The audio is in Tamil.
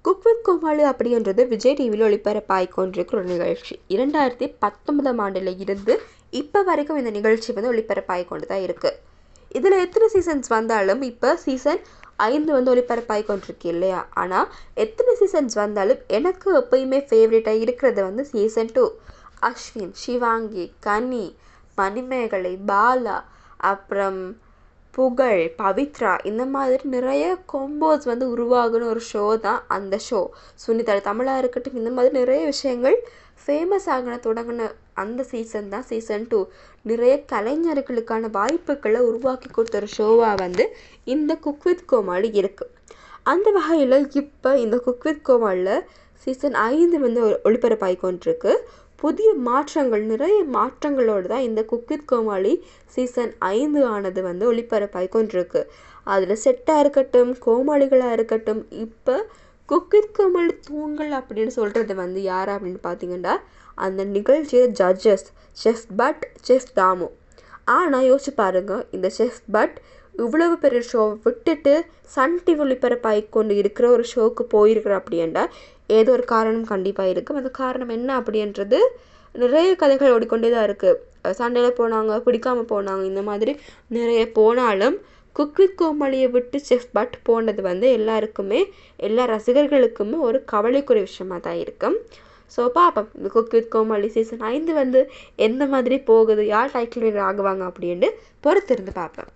குக் வித் கோமாளி அப்படின்றது விஜய் டிவியில் ஒளிபரப்பாகி கொண்டிருக்கிற ஒரு நிகழ்ச்சி. 2019ஆம் ஆண்டில் இருந்து இப்போ வரைக்கும் இந்த நிகழ்ச்சி வந்து ஒளிபரப்பாகி கொண்டு தான் இருக்குது. இதில் எத்தனை சீசன்ஸ் வந்தாலும் இப்போ சீசன் 5 வந்து ஒளிபரப்பாகி கொண்டிருக்கு இல்லையா? ஆனால் எத்தனை சீசன்ஸ் வந்தாலும் எனக்கு எப்பயுமே ஃபேவரட்டாக இருக்கிறது வந்து சீசன் 2. அஸ்வின், ஷிவாங்கி, கனி, மணிமேகலை, பாலா, அப்புறம் புகழ், பவித்ரா, இந்த மாதிரி நிறைய காம்போஸ் வந்து உருவாகுன ஒரு ஷோ தான் அந்த ஷோ. சுனிதா தமிழாக இருக்கட்டும், இந்த மாதிரி நிறைய விஷயங்கள் ஃபேமஸ் ஆகின தொடங்கின அந்த சீசன் தான் சீசன் 2. நிறைய கலைஞர்களுக்கான வாய்ப்புகளை உருவாக்கி கொடுத்த ஒரு ஷோவாக வந்து இந்த குக் வித் கோமாளி இருக்குது. அந்த வகையில் இப்போ இந்த குக் வித் கோமாளியில் சீசன் 5 வந்து ஒளிபரப்பாகி கொண்டிருக்கு. புதிய மாற்றங்கள், நிறைய மாற்றங்களோடு தான் இந்த குக் வித் கோமாளி சீசன் 5 ஆனது வந்து ஒளிபரப்பாகி கொண்டிருக்கு. அதில் செட்டாக இருக்கட்டும், கோமாளிகளாக இருக்கட்டும், இப்போ குக் வித் கோமாளி தூண்கள் அப்படின்னு சொல்கிறது வந்து யார் அப்படின்னு பார்த்தீங்கன்னா அந்த நிகழ்ச்சியை judges chef Bhat, chef Damu. ஆனால் யோசிச்சு பாருங்கள், இந்த செஃப் பட் இவ்வளவு பெரிய ஷோவை விட்டுட்டு சன் டிவி ஒளிபரப்பாகி கொண்டு இருக்கிற ஒரு ஷோவுக்கு போயிருக்கிற அப்படின்னா ஏதோ ஒரு காரணம் கண்டிப்பாக இருக்கும். அந்த காரணம் என்ன அப்படின்றது நிறைய கதைகள் ஓடிக்கொண்டே தான் இருக்குது. சண்டையில் போனாங்க, பிடிக்காமல் போனாங்க, இந்த மாதிரி நிறைய போனாலும் குக் வித் கோமாளியை விட்டு செஃப் பட் போனது வந்து எல்லாருக்குமே, எல்லா ரசிகர்களுக்குமே ஒரு கவலைக்குரிய விஷயமாக தான் இருக்கும். ஸோ பார்ப்போம் இந்த குக் வித் கோமாளி சீசன் 5 வந்து எந்த மாதிரி போகுது, யார் டைட்டில் வின்னர் ஆகுவாங்க அப்படின்னு பொறுத்திருந்து பார்ப்பேன்.